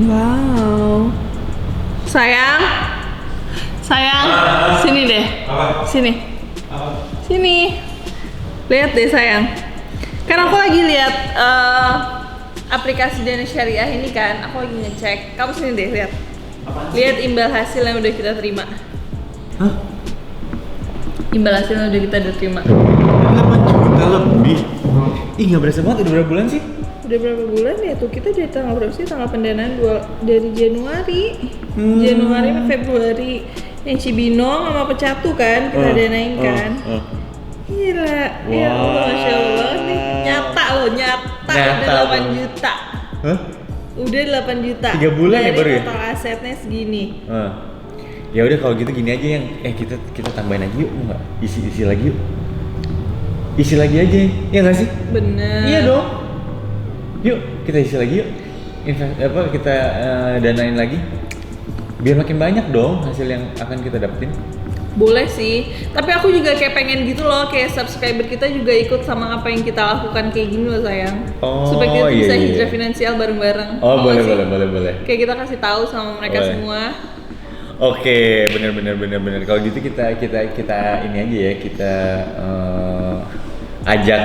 Wow. Sayang, sini deh. Apa? Sini. Apa? Sini. Lihat deh sayang. Kan aku lagi lihat aplikasi Dana Syariah ini kan. Aku lagi ngecek. Kamu sini deh lihat. Apaan? Lihat imbal hasil yang udah kita terima. Hah? Imbal hasil yang udah kita terima. 8 juta lebih. Ih, nggak berasa banget. Udah berapa bulan sih? Udah berapa bulan ya tuh? Kita dari tanggal berapa sih? Tanggal pendanaan dari Januari. Januari sampai Februari. Yang Cibinong sama Pecatu kan kita danain kan. Gila. Ya Allah, Masya Allah nih. Nyata loh, nyata udah 8 juta. Hah? Udah 8 juta. 3 bulan ya baru ya? Total asetnya segini. Ya udah kalau gitu gini aja yang kita tambahin aja yuk, nggak? Isi lagi yuk. Isi lagi aja, ya nggak sih? Bener. Iya dong. Yuk kita isi lagi yuk. Kita danain lagi. Biar makin banyak dong hasil yang akan kita dapetin. Boleh sih, tapi aku juga kayak pengen gitu loh, kayak subscriber kita juga ikut sama apa yang kita lakukan kayak gini loh sayang. Supaya kita bisa hijrah finansial bareng-bareng. Boleh. Kayak kita kasih tahu sama mereka semua. Oke, bener. Kalau gitu kita ini aja ya, kita ajak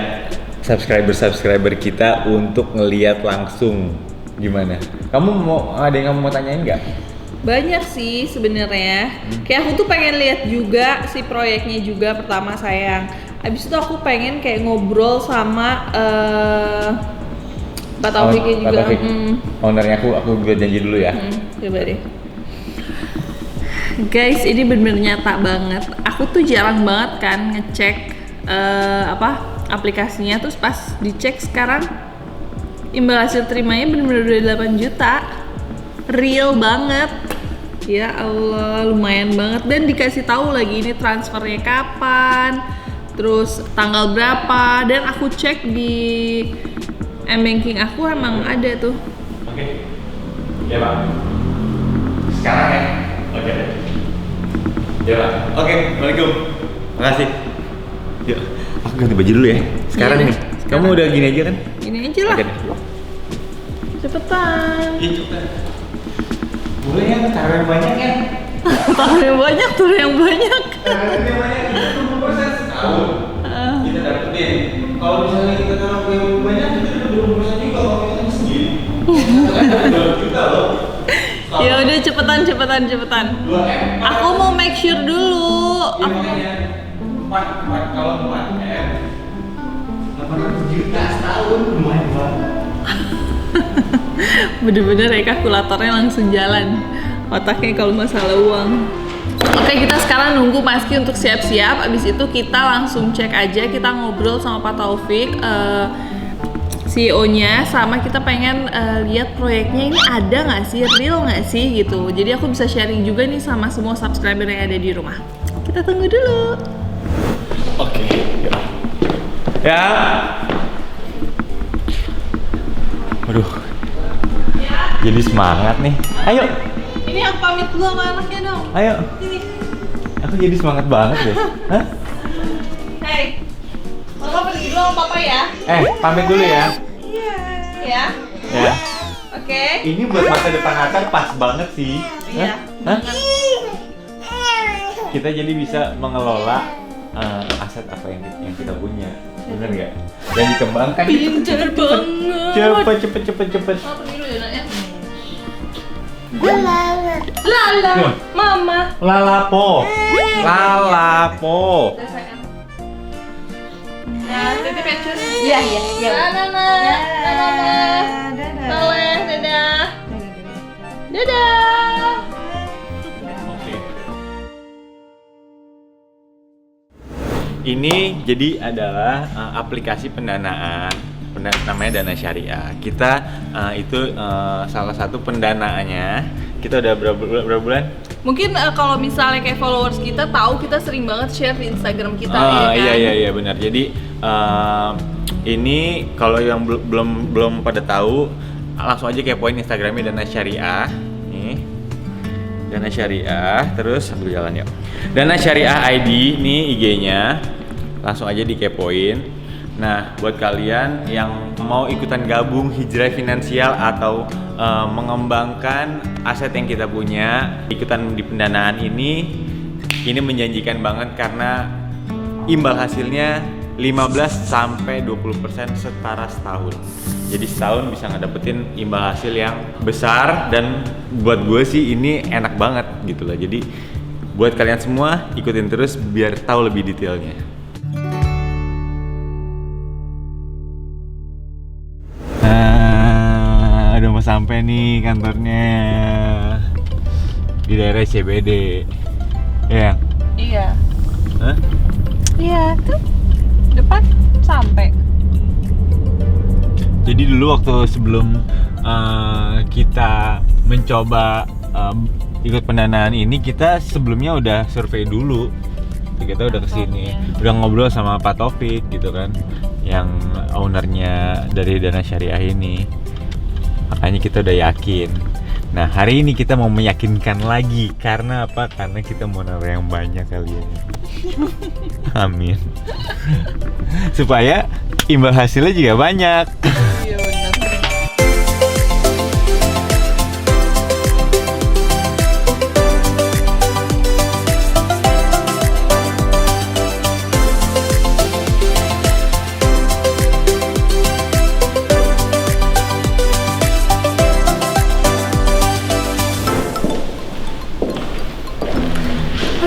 subscriber kita untuk ngelihat langsung gimana. Ada yang kamu mau tanyain nggak? Banyak sih sebenarnya. Kayak aku tuh pengen lihat juga si proyeknya juga pertama sayang. Abis itu aku pengen kayak ngobrol sama Pak Taufiknya juga. Ownernya aku buat janji dulu ya. Coba deh. Guys, ini bener-bener nyata banget. Aku tuh jarang banget kan ngecek aplikasinya, terus pas dicek sekarang imbal hasil terimanya bener-bener udah 8 juta. Real banget. Ya Allah, lumayan banget, dan dikasih tahu lagi ini transfernya kapan, terus tanggal berapa, dan aku cek di m-banking aku emang ada tuh. Oke. Ya, Pak. Sekarang ya. Oke. Ya, Pak. Oke, Assalamualaikum. Makasih. Yuk, aku ganti baju dulu ya. Sekarang nih. Sekarang. Kamu udah gini aja kan? Gini aja lah. Oke. Cepetan. Iya, cepetan. Boleh ya, taruh yang banyak ya. Taruh yang banyak, taruh yang banyak. Taruh yang banyak, kita tunggu proses setahun. Kita dapetin. Kalau misalnya kita taruh yang banyak, kita udah 20% juga kalau kita sendiri. Kita 2 juta loh. Ya udah cepetan. 2M. Aku mau make sure dulu. Iya, makanya 4 kalau 4M 800 juta setahun, lumayan banget. Bener-bener ya kalkulatornya langsung jalan otaknya kalau masalah uang. Oke, kita sekarang nunggu Maski untuk siap-siap. Abis itu kita langsung cek aja, kita ngobrol sama Pak Taufik, CEO-nya, sama kita pengen lihat proyeknya ini ada nggak sih, real nggak sih gitu. Jadi aku bisa sharing juga nih sama semua subscriber yang ada di rumah. Kita tunggu dulu. Oke. Ya. Waduh. Jadi semangat nih. Ayo. Ini aku pamit dulu sama anaknya dong. Ayo. Sini. Aku jadi semangat banget deh. Hah? Hey, Mama pergi dulu sama Papa ya. Pamit dulu ya. Ya. Ya. Oke. Ini buat masa depan Atar pas banget sih. Iya. Hah? Kita jadi bisa mengelola aset apa yang kita punya. Bener nggak? Dan dikembangkan. Pinter banget. Cepet. Mama pergi dulu ya, Nak, ya. Lala, Mama. Lalapo. Udah sayang. Nah, titip ya cus. Iya. Nana. Soleh, dadah. Oke. Ini jadi adalah aplikasi pendanaan, namanya Dana Syariah. Kita itu salah satu pendanaannya. Kita udah berapa bulan? Mungkin kalau misalnya kayak followers kita tahu, kita sering banget share di Instagram kita ya kan? Iya benar. Jadi ini kalau yang belum pada tahu, langsung aja kepoin Instagramnya Dana Syariah. Nih, Dana Syariah. Terus sambil jalan yuk. Dana Syariah ID nih IG-nya. Langsung aja dikepoin. Nah, buat kalian yang mau ikutan gabung hijrah finansial atau mengembangkan aset yang kita punya, ikutan di pendanaan ini menjanjikan banget karena imbal hasilnya 15-20% setara setahun. Jadi setahun bisa ngedapetin imbal hasil yang besar dan buat gue sih ini enak banget gitu loh. Jadi buat kalian semua ikutin terus biar tahu lebih detailnya. Udah mau sampai nih kantornya di daerah CBD. Ya. Iya. Hah? Iya, tuh depan sampai. Jadi dulu waktu sebelum kita mencoba ikut pendanaan ini, kita sebelumnya udah survei dulu. Kita udah kesini, udah ngobrol sama Pak Taufik gitu kan, yang ownernya dari Dana Syariah ini. Makanya kita udah yakin. Nah, hari ini kita mau meyakinkan lagi. Karena apa? Karena kita mau naruh yang banyak kalian. Amin. Supaya imbal hasilnya juga banyak. Iya benar.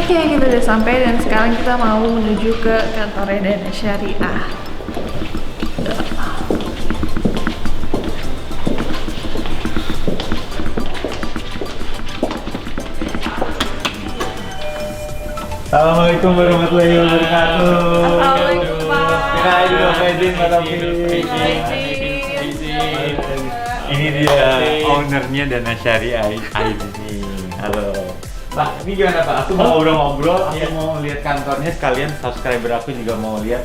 Oke, kita udah sampai dan sekarang kita mau menuju ke kantornya Dana Syariah. Assalamualaikum warahmatullahi wabarakatuh. Assalamualaikum, Pak. Ya, dulu izin Pak Taufik. Ini dia ownernya Dana Syariah ini. Halo. Pak, ini gimana Pak? Aku mau ngobrol-ngobrol, aku mau lihat kantornya sekalian, subscriber aku juga mau lihat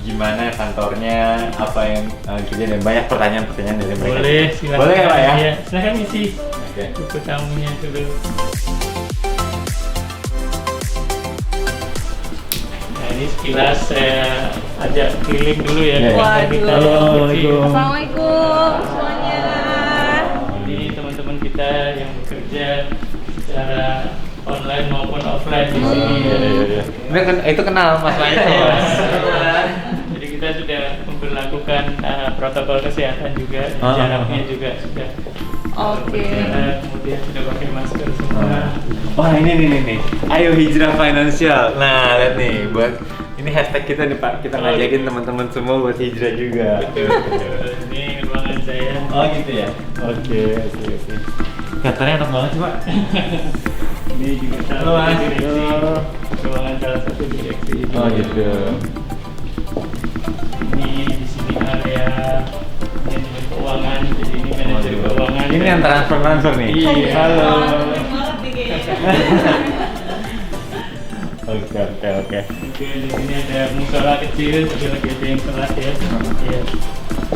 gimana kantornya, apa yang kerja dan banyak pertanyaan-pertanyaan dari mereka. Boleh, silakan. Boleh ya Pak ya? Iya, silakan isi Oke. buku tamunya dulu. Nah, ini sekilas saya ajak keliling dulu ya. Iya. Biar kita Waduh. Assalamualaikum. Assalamualaikum semuanya. Jadi teman-teman kita yang bekerja secara online maupun offline di sini. Iya. Ini kan itu kenal Mas Faisal. Jadi kita sudah memperlakukan protokol kesehatan juga, Ah. jaraknya juga sudah Oke. berjarak, kemudian sudah pakai masker semua. Wah ini nih. Ayo hijrah finansial. Nah lihat nih buat ini hashtag kita nih Pak. Kita ngajakin teman-teman semua buat hijrah juga. Betul. Ini ruangan saya. Oh gitu ya. Oke. Kantornya enak banget sih Pak. Ini juga Halo, salah Mas. satu direksi. Halo. Ruangan salah satu direksi. Oh gitu. Ini di sini area manajemen keuangan. Jadi ini manajer keuangan. Ini yang transfer nih. Iya. Halo. Banget nih kayaknya. Oke. Oke, di sini ada musola kecil, tapi lagi ada yang kelas ya. Iya.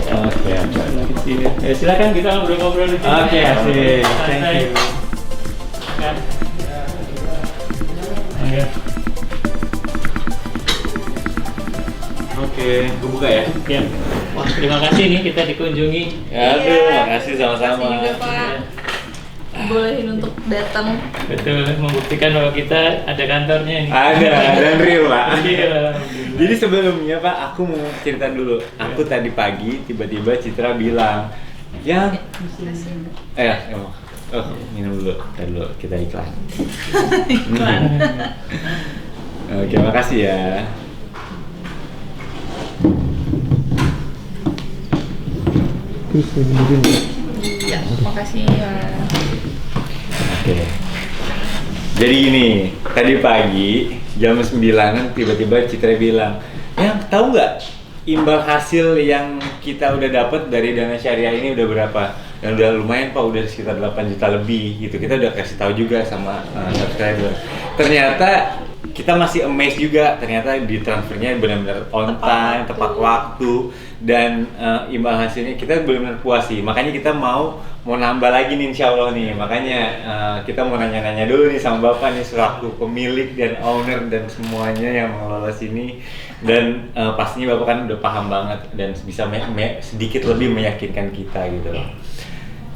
Oke. Musola kecil. Ya, silakan kita ngobrol-ngobrol di sini. Oke, asik. Thank Santai. you. Silakan. Ayo. Oke, gue buka ya. Ya. Wah, terima kasih nih kita dikunjungi. Aduh, makasih sama-sama. Makasih juga Pak. Bolehin untuk datang. Betul, membuktikan bahwa kita ada kantornya ini. Ada, dan real Pak. Iya. Jadi sebelumnya Pak, aku mau cerita dulu. Aku tadi pagi tiba-tiba Citra bilang, ya, emang. Oh, minum dulu. Ntar dulu kita iklan. Oke, makasih ya. Ya, makasih ya. Oke. Jadi gini, tadi pagi jam 9 tiba-tiba Citra bilang, ya tahu nggak imbal hasil yang kita udah dapat dari Dana Syariah ini udah berapa? Dan udah lumayan Pak, udah sekitar 8 juta lebih gitu. Kita udah kasih tahu juga sama subscriber. Ternyata kita masih amazed juga ternyata di transfernya benar-benar on time, tepat waktu, dan imbal hasilnya kita benar-benar puas sih. Makanya kita mau nambah lagi nih insya Allah nih. Makanya kita mau nanya-nanya dulu nih sama Bapak nih selaku pemilik dan owner dan semuanya yang mengelola sini. Dan pastinya Bapak kan udah paham banget dan bisa sedikit lebih meyakinkan kita gitu loh.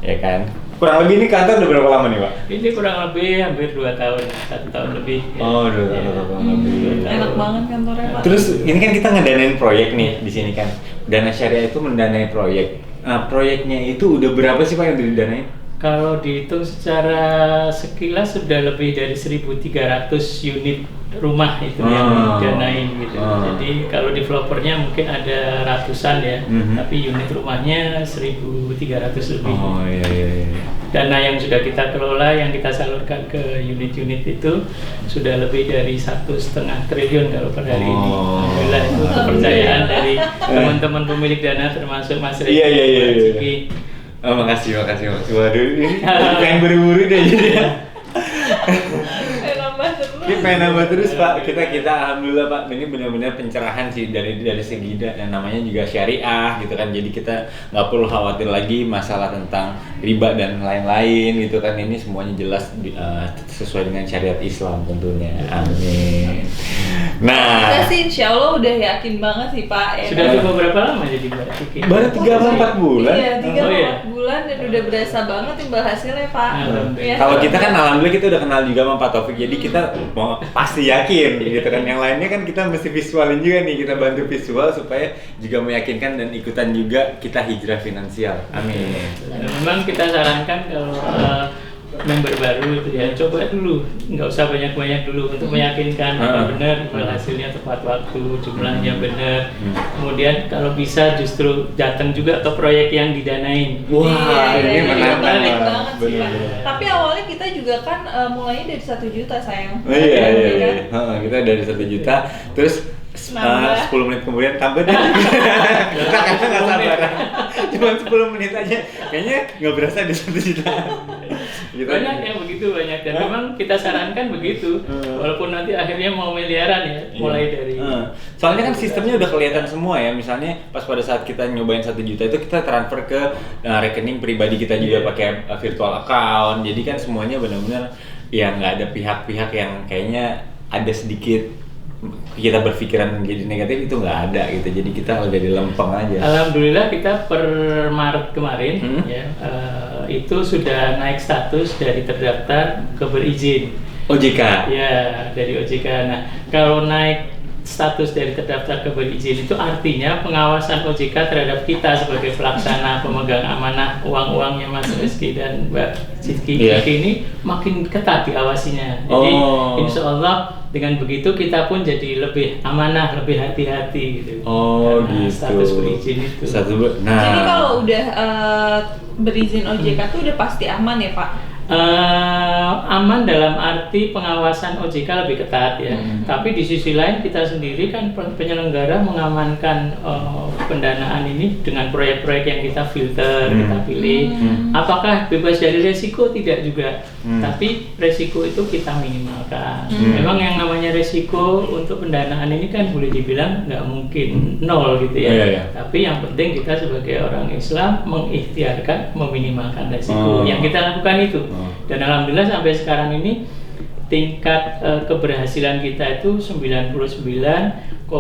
Ya kan? Kurang lebih ini kantor udah berapa lama nih Pak? Ini kurang lebih hampir 2 tahun, 1 tahun lebih. Oh, 2 tahun lebih. Enak banget kantornya Pak. Terus ini kan kita ngedanain proyek nih di sini kan. Dana Syariah itu mendanai proyek. Nah, proyeknya itu udah berapa sih Pak yang udah didanain? Kalau dihitung secara sekilas sudah lebih dari 1.300 unit rumah itu yang didanain gitu. Jadi kalau developernya mungkin ada ratusan ya, tapi unit rumahnya 1.300 lebih. Oh iya. Dana yang sudah kita kelola, yang kita salurkan ke unit-unit itu sudah lebih dari 1,5 triliun kalau per hari ini. Alhamdulillah itu kepercayaan dari teman-teman pemilik dana termasuk Mas Riki. Iya. Oh, makasih. Waduh, ini pengen buru-buru deh jadi ya. Pengen nambah terus Pak. Kita alhamdulillah Pak, ini benar-benar pencerahan sih dari segi yang namanya juga syariah gitu kan. Jadi kita nggak perlu khawatir lagi masalah tentang riba dan lain-lain gitu kan. Ini semuanya jelas sesuai dengan syariat Islam tentunya. Amin. Nah, kita sih insya Allah udah yakin banget sih Pak. Ya sudah kan? berapa lama jadi Mbak Kiki? baru 3-4 bulan. Iya, 3 Oh, iya. bulan dan udah berasa banget imbal hasilnya Pak. Alhamdulillah. Ya. Kalau kita kan alhamdulillah kita udah kenal juga sama Pak Taufik, jadi kita mau pasti yakin gitu kan. Yang lainnya kan kita mesti visualin juga nih, kita bantu visual supaya juga meyakinkan dan ikutan juga kita hijrah finansial. Amin. Dan memang kita sarankan kalau member baru itu ya coba dulu, nggak usah banyak-banyak dulu untuk meyakinkan apa benar hasilnya tepat waktu, jumlahnya benar. Kemudian kalau bisa justru datang juga ke proyek yang didanain. Wah, ini menantang menarik Pak. banget sih Pak. Bener. Tapi awalnya kita juga kan mulainya dari 1 juta sayang. Oh, iya. Kan? Kita dari 1 juta, terus Nambah. 10 menit kemudian tambah deh. Kita kadang nggak sabaran. Cuma 10 menit aja, kayaknya nggak berasa di 1 juta. Gitu. Banyak yang begitu, banyak, dan memang kita sarankan begitu, walaupun nanti akhirnya mau miliaran ya, mulai dari. Soalnya kan sistemnya udah kelihatan semua ya. Misalnya pas pada saat kita nyobain 1 juta itu kita transfer ke rekening pribadi kita juga pakai virtual account. Jadi kan semuanya benar-benar ya nggak ada pihak-pihak yang kayaknya ada sedikit kita berpikiran jadi negatif, itu nggak ada gitu. Jadi kita udah lempeng aja. Alhamdulillah kita per Maret kemarin ya itu sudah naik status dari terdaftar ke berizin. OJK. Ya, dari OJK. Nah, kalau naik status dari terdaftar ke berizin itu artinya pengawasan OJK terhadap kita sebagai pelaksana pemegang amanah uang-uangnya Mas Rizky dan Mbak Sidki ini makin ketat diawasinya. Jadi insya Allah dengan begitu kita pun jadi lebih amanah, lebih hati-hati gitu. Gitu. Status berizin itu. Jadi kalau udah berizin OJK tuh udah pasti aman ya Pak? Aman dalam arti pengawasan OJK lebih ketat ya. Tapi di sisi lain kita sendiri kan penyelenggara mengamankan pendanaan ini dengan proyek-proyek yang kita filter, kita pilih. Apakah bebas dari resiko? Tidak juga. Tapi resiko itu kita minimalkan. Memang yang namanya resiko untuk pendanaan ini kan boleh dibilang nggak mungkin nol gitu ya. Tapi yang penting kita sebagai orang Islam mengikhtiarkan meminimalkan resiko. Yang kita lakukan itu. Dan alhamdulillah sampai sekarang ini tingkat keberhasilan kita itu 99,9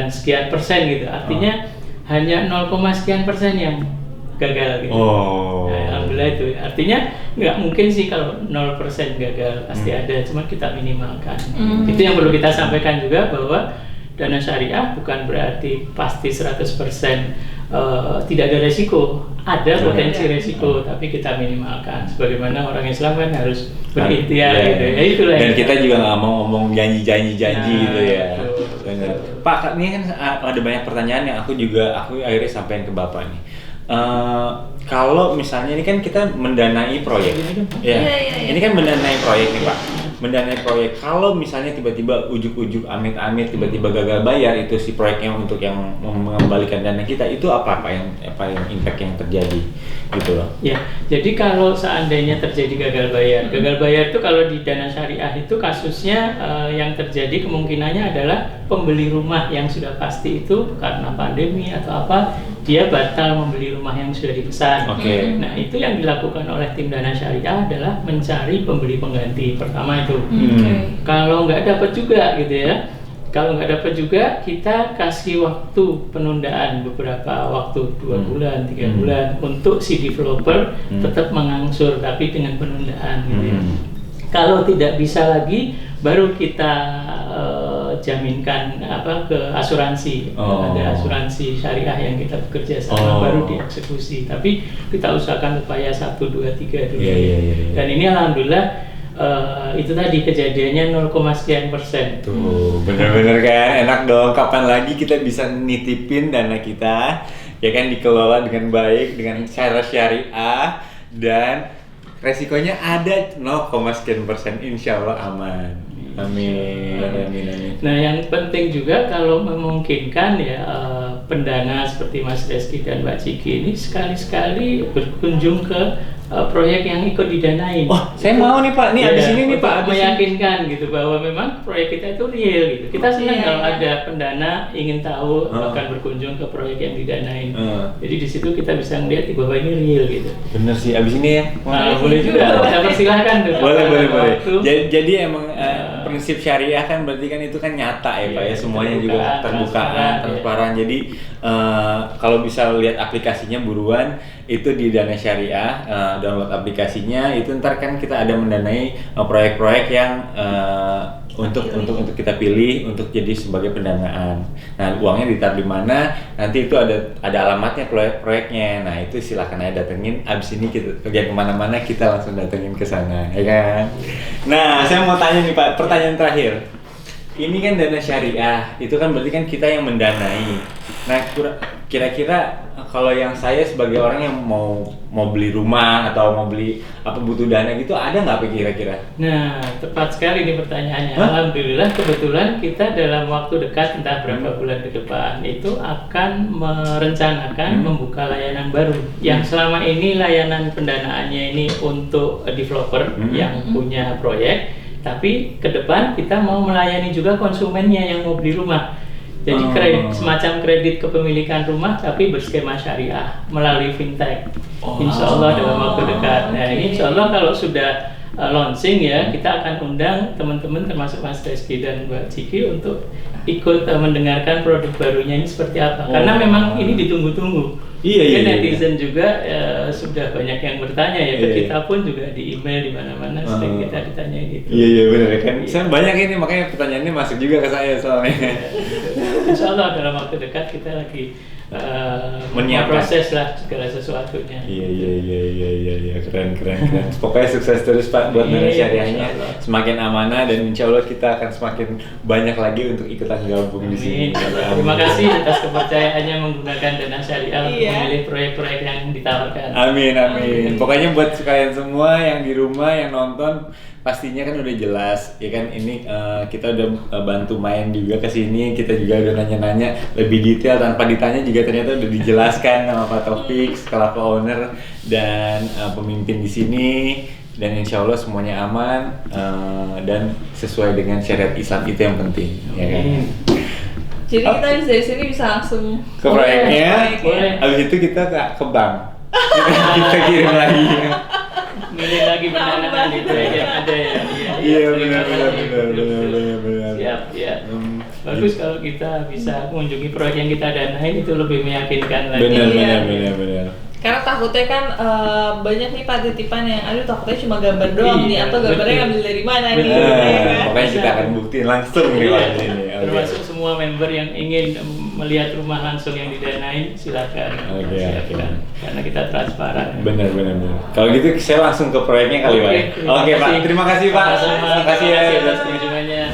sekian persen gitu. Artinya hanya 0, sekian persen yang gagal gitu. Nah, alhamdulillah itu. Artinya nggak mungkin sih kalau 0% gagal, pasti ada, cuma kita minimalkan. Itu yang perlu kita sampaikan juga, bahwa dana syariah bukan berarti pasti 100% tidak ada resiko. Ada potensi resiko, tapi kita minimalkan. Sebagaimana orang Islam kan harus berikhtiar gitu. Ya itulah. Dan kita juga nggak mau ngomong janji gitu ya. Benar. Pak, ini kan ada banyak pertanyaan yang aku akhirnya sampaikan ke Bapak nih. Kalau misalnya ini kan kita mendanai proyek. Iya. Ini kan mendanai proyek nih Pak. mendanai proyek. Kalau misalnya tiba-tiba ujuk-ujuk amit-amit tiba-tiba gagal bayar itu si proyeknya untuk yang mengembalikan dana kita, itu apa yang impact yang terjadi gitu loh. Ya, jadi kalau seandainya terjadi gagal bayar itu kalau di dana syariah itu kasusnya yang terjadi kemungkinannya adalah pembeli rumah yang sudah pasti itu karena pandemi atau apa, dia batal membeli rumah yang sudah dipesan. Oke. Nah, itu yang dilakukan oleh tim dana syariah adalah mencari pembeli pengganti pertama itu. Kalau nggak dapat juga gitu ya, kalau nggak dapat juga kita kasih waktu penundaan beberapa waktu 2 bulan, 3 bulan untuk si developer tetap mengangsur tapi dengan penundaan gitu ya. Kalau tidak bisa lagi baru kita jaminkan ke asuransi. Ada asuransi syariah yang kita bekerja sama baru dieksekusi. Tapi kita usahakan upaya 1, 2, 3 dulu. Dan ini alhamdulillah itu tadi kejadiannya 0, sekian %. Tuh, bener-bener kan, enak dong. Kapan lagi kita bisa nitipin dana kita, ya kan, dikelola dengan baik, dengan cara syariah, dan resikonya ada 0, sekian %, insya Allah aman. Amin. Nah, yang penting juga kalau memungkinkan ya pendana seperti Mas Reski dan Mbak Ciki ini sekali-sekali berkunjung ke proyek yang ikut didanain. Oh, saya mau nih Pak, nih abis ini nih Pak, meyakinkan gitu bahwa memang proyek kita itu real gitu. Kita senang kalau ada pendana ingin tahu akan berkunjung ke proyek yang didanain. Jadi di situ kita bisa melihat bahwa ini real gitu. Bener sih, abis ini ya. Boleh juga, saya persilahkan tuh. Boleh. Jadi emang prinsip syariah kan berarti kan itu kan nyata ya Pak ya, semuanya juga transparan. Jadi kalau bisa lihat aplikasinya buruan itu di Dana Syariah, download aplikasinya, itu ntar kan kita ada mendanai proyek-proyek yang untuk kita pilih untuk jadi sebagai pendanaan. Nah, uangnya ditaruh di mana? Nanti itu ada alamatnya proyeknya. Nah, itu silakan aja datengin. Abis ini kita kerja kemana-mana kita langsung datengin ke sana, ya kan? Nah, saya mau tanya nih Pak, pertanyaan terakhir. Ini kan dana syariah, itu kan berarti kan kita yang mendanai. Nah, kira-kira kalau yang saya sebagai orang yang mau beli rumah atau mau beli butuh dana gitu, ada nggak kira-kira? Nah, tepat sekali nih pertanyaannya. Alhamdulillah kebetulan kita dalam waktu dekat, entah berapa bulan ke depan, itu akan merencanakan membuka layanan baru. Yang selama ini layanan pendanaannya ini untuk developer yang punya proyek, tapi ke depan kita mau melayani juga konsumennya yang mau beli rumah. Jadi semacam kredit kepemilikan rumah tapi berskema syariah melalui fintech. Insya Allah dalam waktu dekat. Nah, ini insya Allah kalau sudah launching ya, kita akan undang teman-teman termasuk Mas Reski dan Mbak Ciki untuk ikut mendengarkan produk barunya ini seperti apa. Karena memang ini ditunggu-tunggu. Iya. Netizen juga sudah banyak yang bertanya ya, ke kita pun juga di email di mana-mana sering kita ditanya gitu. Iya benar kan. Saya banyak ini, makanya pertanyaannya masuk juga ke saya soalnya. Insya Allah dalam waktu dekat kita lagi menyiapkan proses lah segala sesuatunya. Iya, keren. Pokoknya sukses terus Pak buat dana syariahnya, semakin amanah, dan insya Allah kita akan semakin banyak lagi untuk ikutan gabung di sini. Terima kasih atas kepercayaannya menggunakan dana syariah untuk memilih proyek-proyek yang ditawarkan. Amin. Pokoknya buat kalian semua yang di rumah yang nonton, pastinya kan udah jelas ya kan, ini kita udah bantu main juga ke sini, kita juga udah nanya-nanya lebih detail tanpa ditanya juga ternyata udah dijelaskan sama Pak Taufik selaku owner dan pemimpin di sini, dan insya Allah semuanya aman dan sesuai dengan syariat Islam, itu yang penting ya kan. Jadi kita dari sini bisa langsung ke proyeknya, habis itu kita ke bank. Kita kirim lagi. Milih lagi pendanaan di proyek yang ada ya. Iya benar. Siap. Bagus kalau kita bisa mengunjungi proyek yang kita danain, itu lebih meyakinkan lagi. Benar. Karena takutnya kan banyak nih Pak titipan yang takutnya cuma gambar doang nih, atau gambarnya ngambil dari mana nih. Pokoknya kita akan buktiin langsung nih Pak ini. Termasuk semua member yang ingin melihat rumah langsung yang didanain, silakan. Silakan. Karena kita transparan. Benar. Kalau gitu saya langsung ke proyeknya kali Pak. Oke Pak, terima kasih Pak. Terima kasih ya atas kunjungannya.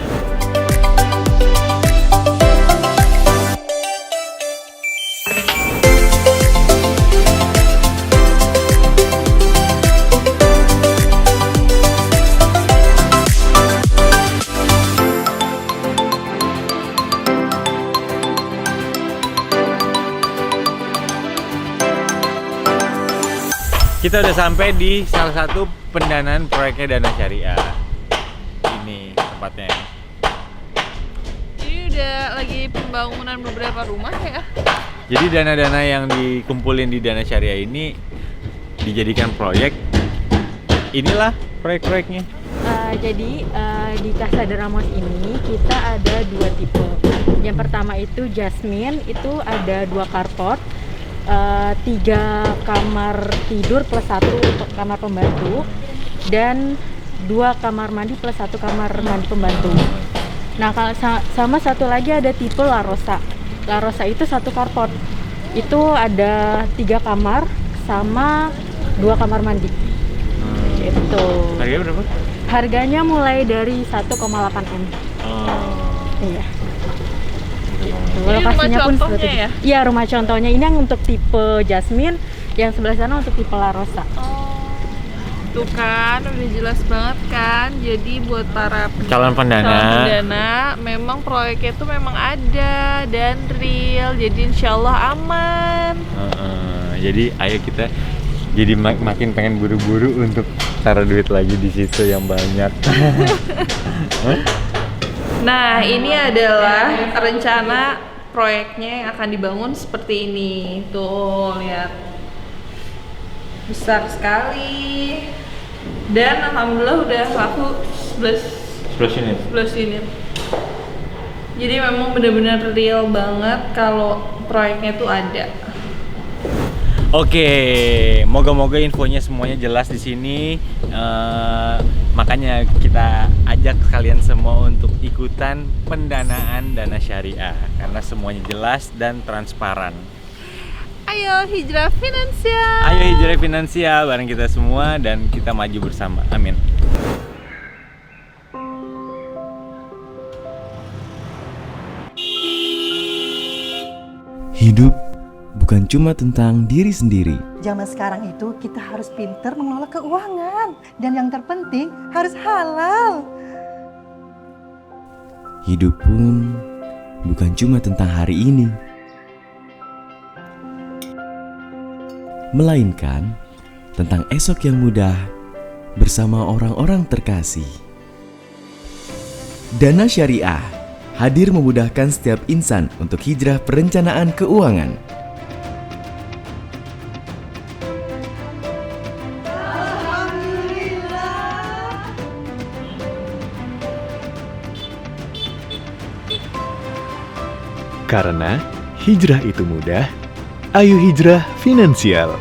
kita udah sampai di salah satu pendanaan proyeknya Dana Syariah. Ini tempatnya. Ini udah lagi pembangunan beberapa rumah ya. Jadi dana-dana yang dikumpulin di Dana Syariah ini dijadikan proyek. Inilah proyek-proyeknya. Jadi di Casa de Ramos ini kita ada 2 tipe. Yang pertama itu Jasmine, itu ada 2 carport, 3 kamar tidur plus 1 kamar pembantu, dan 2 kamar mandi plus 1 kamar mandi pembantu. Nah, kalau sama satu lagi ada tipe La Rosa. La Rosa itu 1 carport, itu ada 3 kamar sama 2 kamar mandi. Itu. Harganya berapa? Harganya mulai dari 1,8 M. Iya. Ini rumah contohnya ya? Iya, rumah contohnya. Ini yang untuk tipe Jasmine, yang sebelah sana untuk tipe La Rosa. Tuh kan, udah jelas banget kan. Jadi buat para Calon pendana, memang proyeknya tuh memang ada dan real. Jadi insya Allah aman. jadi ayo kita jadi makin pengen buru-buru untuk taruh duit lagi di situ yang banyak. Nah, ini adalah rencana proyeknya yang akan dibangun seperti ini. Tuh, lihat. Besar sekali. Dan alhamdulillah udah laku 11 unit. Jadi memang benar-benar real banget kalau proyeknya tuh ada. Oke, moga-moga infonya semuanya jelas di sini. Makanya kita ajak kalian semua untuk ikutan pendanaan Dana Syariah karena semuanya jelas dan transparan. Ayo hijrah finansial. Ayo hijrah finansial bareng kita semua dan kita maju bersama. Amin. Hidup bukan cuma tentang diri sendiri. Zaman sekarang itu kita harus pintar mengelola keuangan. Dan yang terpenting harus halal. Hidup pun bukan cuma tentang hari ini, melainkan tentang esok yang mudah bersama orang-orang terkasih. Dana Syariah hadir memudahkan setiap insan untuk hijrah perencanaan keuangan. Karena hijrah itu mudah, ayo hijrah finansial.